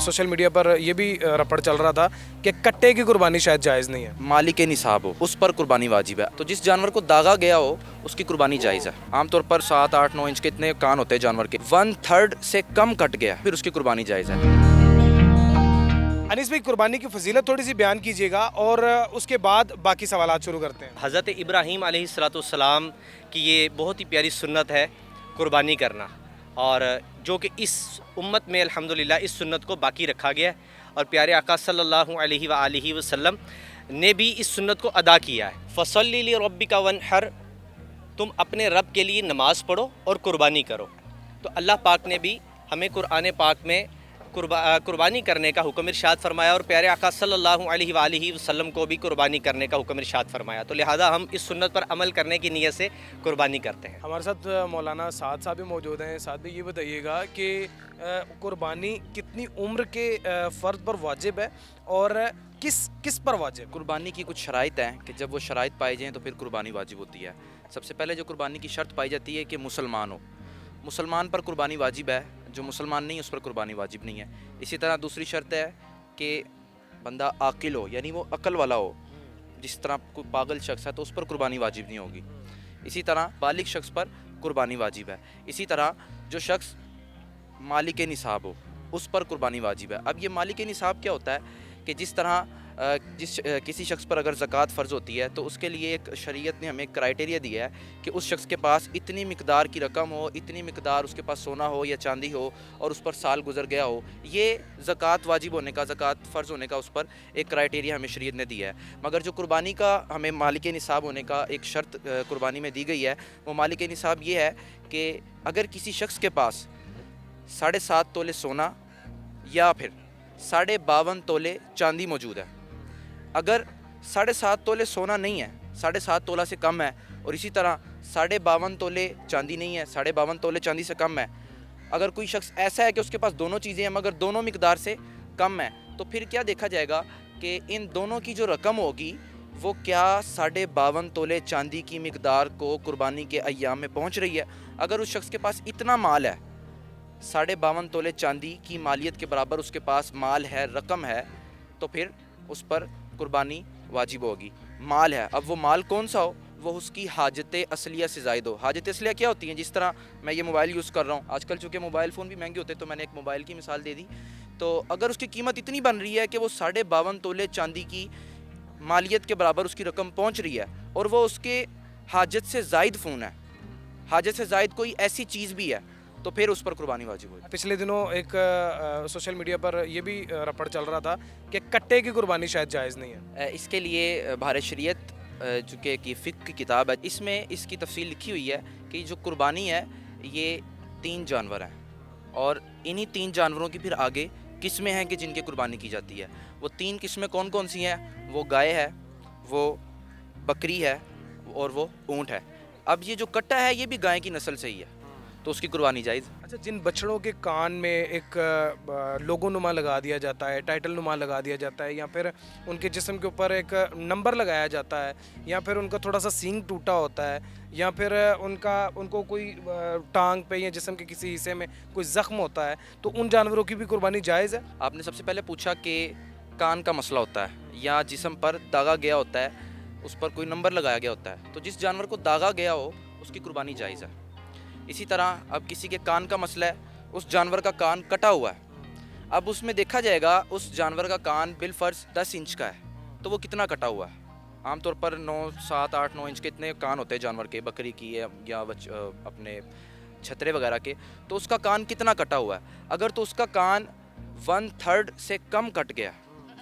Social media पर ये भी रपड़ चल रहा था कि कट्टे की कुर्बानी शायद जायज़ नहीं है। मालिक निसाब हो उस पर कुर्बानी वाजिब है। तो जिस जानवर को दागा गया हो उसकी कुर्बानी जायज़ है। आमतौर पर 7, 8, 9 इंच के इतने कान होते हैं जानवर के, 1/3 से कम कट गया फिर उसकी कुर्बानी जायज़ है। अनीस भाई, कुर्बानी की फजीलत थोड़ी सी बयान कीजिएगा और उसके बाद बाकी सवालात शुरू करते हैं। हज़रत इब्राहीम अलैहिस्सलाम की ये बहुत ही प्यारी सुन्नत है कुर्बानी करना, और जो कि इस उम्मत में अल्हम्दुलिल्लाह इस सुन्नत को बाकी रखा गया है, और प्यारे आका सल्लल्लाहु अलैहि वसल्लम ने भी इस सुन्नत को अदा किया है। फ़सल्लि लिरब्बिका वन्हर, तुम अपने रब के लिए नमाज़ पढ़ो और कुर्बानी करो। तो अल्लाह पाक ने भी हमें कुरान पाक में कुर्बानी करने का हुक्म इरशाद फरमाया, और प्यारे आका सल्लल्लाहु अलैहि वसल्लम को भी कुर्बानी करने का हुक्म इरशाद फरमाया। तो लिहाजा हम इस सुन्नत पर अमल करने की नीयत से कुर्बानी करते हैं। हमारे साथ मौलाना साद साहब भी मौजूद हैं। साद भी ये बताइएगा कि कुर्बानी कितनी उम्र के फ़र्द पर वाजिब है और किस पर वाजिब? कुर्बानी की कुछ शराइत हैं कि जब वो शराइत पाई जाएँ तो फिर कुर्बानी वाजिब होती है। सबसे पहले जो कुर्बानी की शर्त पाई जाती है कि मुसलमान हो, मुसलमान पर कुर्बानी वाजिब है, जो मुसलमान नहीं उस पर कुर्बानी वाजिब नहीं है। इसी तरह दूसरी शर्त है कि बंदा आकिल हो, यानी वो अक्ल वाला हो। जिस तरह कोई पागल शख्स है तो उस पर कुर्बानी वाजिब नहीं होगी। इसी तरह बालिग शख्स पर कुर्बानी वाजिब है। इसी तरह जो शख्स मालिक निसाब हो उस पर कुर्बानी वाजिब है। अब ये मालिक निसाब क्या होता है कि जिस तरह किसी शख्स पर अगर ज़कात फ़र्ज़ होती है तो उसके लिए एक शरीयत ने हमें एक क्राइटेरिया दिया है कि उस शख्स के पास इतनी मिकदार की रकम हो, इतनी मिकदार उसके पास सोना हो या चांदी हो, और उस पर साल गुजर गया हो। ये ज़कात वाजिब होने का, ज़कात फ़र्ज़ होने का उस पर एक क्राइटेरिया हमें शरीयत ने दिया है। मगर जो कुर्बानी का हमें मालिक निसाब होने का एक शर्त कुर्बानी में दी गई है, वो मालिक निसाब ये है कि अगर किसी शख्स के पास 7.5 तोले सोना या फिर 52.5 तोले चांदी मौजूद है, अगर 7.5 तोले सोना नहीं है, 7.5 तोला से कम है, और इसी तरह 52.5 तोले चांदी नहीं है, 52.5 तोले चांदी से कम है, अगर कोई शख्स ऐसा है कि उसके पास दोनों चीज़ें हैं मगर दोनों मिकदार से कम है, तो फिर क्या देखा जाएगा कि इन दोनों की जो रकम होगी वो क्या 52.5 तोले चांदी की मिकदार को कुर्बानी के अय्याम में पहुँच रही है। अगर उस शख्स के पास इतना माल है, 52.5 तोले चांदी की मालियत के बराबर उसके पास माल है, रकम है, तो फिर उस पर कुर्बानी वाजिब होगी। माल है, अब वो माल कौन सा हो, वो उसकी हाजत असलिया से ज़ायद हो। हाजत असलिया क्या होती हैं? जिस तरह मैं ये मोबाइल यूज़ कर रहा हूँ, आजकल चूँकि मोबाइल फ़ोन भी महंगे होते हैं तो मैंने एक मोबाइल की मिसाल दे दी। तो अगर उसकी कीमत इतनी बन रही है कि वो 52.5 तोले चांदी की मालियत के बराबर उसकी रकम पहुँच रही है, और वो उसके हाजत से ज़ायद फ़ोन है, हाजत से ज़ायद कोई ऐसी चीज़ भी है, तो फिर उस पर कुर्बानी वाजिब होगी। पिछले दिनों एक सोशल मीडिया पर ये भी रपड़ चल रहा था कि कट्टे की कुर्बानी शायद जायज़ नहीं है। इसके लिए बाहर शरीयत चूँकि कि फ़िक़्ह की किताब है, इसमें इसकी तफसील लिखी हुई है कि जो कुर्बानी है ये 3 जानवर हैं, और इन्हीं 3 जानवरों की फिर आगे किस्में हैं कि जिनकी कुर्बानी की जाती है। वो 3 किस्में कौन कौन सी हैं? वो गाय है, वो बकरी है, और वो ऊँट है। अब ये जो कट्टा है ये भी गाय की नस्ल से ही है, तो उसकी कुर्बानी जायज़। अच्छा, जिन बछड़ों के कान में एक लोगो नुमा लगा दिया जाता है, टाइटल नुमा लगा दिया जाता है, या फिर उनके जिस्म के ऊपर एक नंबर लगाया जाता है, या फिर उनका थोड़ा सा सींग टूटा होता है, या फिर उनको कोई टांग पे या जिस्म के किसी हिस्से में कोई ज़ख्म होता है, तो उन जानवरों की भी कुर्बानी जायज़ है? आपने सबसे पहले पूछा कि कान का मसला होता है या जिस्म पर दागा गया होता है, उस पर कोई नंबर लगाया गया होता है, तो जिस जानवर को दागा गया हो उसकी कुर्बानी जायज़ है। इसी तरह अब किसी के कान का मसला है, उस जानवर का कान कटा हुआ है, अब उसमें देखा जाएगा उस जानवर का कान बिलफर्ज 10 इंच का है, तो वो कितना कटा हुआ है। आमतौर पर 7, 8, 9 इंच के इतने कान होते हैं जानवर के, बकरी की या अपने छतरे वगैरह के, तो उसका कान कितना कटा हुआ है। अगर तो उसका कान 1/3 से कम कट गया,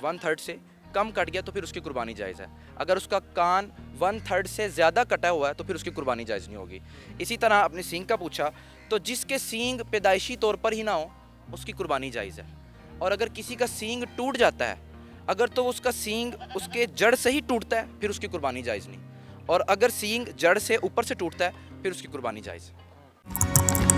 1/3 से कम कट गया, तो फिर उसकी कुर्बानी जायज़ है। अगर उसका कान 1/3 से ज़्यादा कटा हुआ है तो फिर उसकी कुर्बानी जायज़ नहीं होगी। इसी तरह आपने सींग का पूछा, तो जिसके सींग पैदाइशी तौर पर ही ना हो उसकी कुर्बानी जायज़ है, और अगर किसी का सींग टूट जाता है, अगर तो उसका सींग उसके जड़ से ही टूटता है फिर उसकी कुर्बानी जायज़ नहीं, और अगर सींग जड़ से ऊपर से टूटता है फिर उसकी कुर्बानी जायज़ है।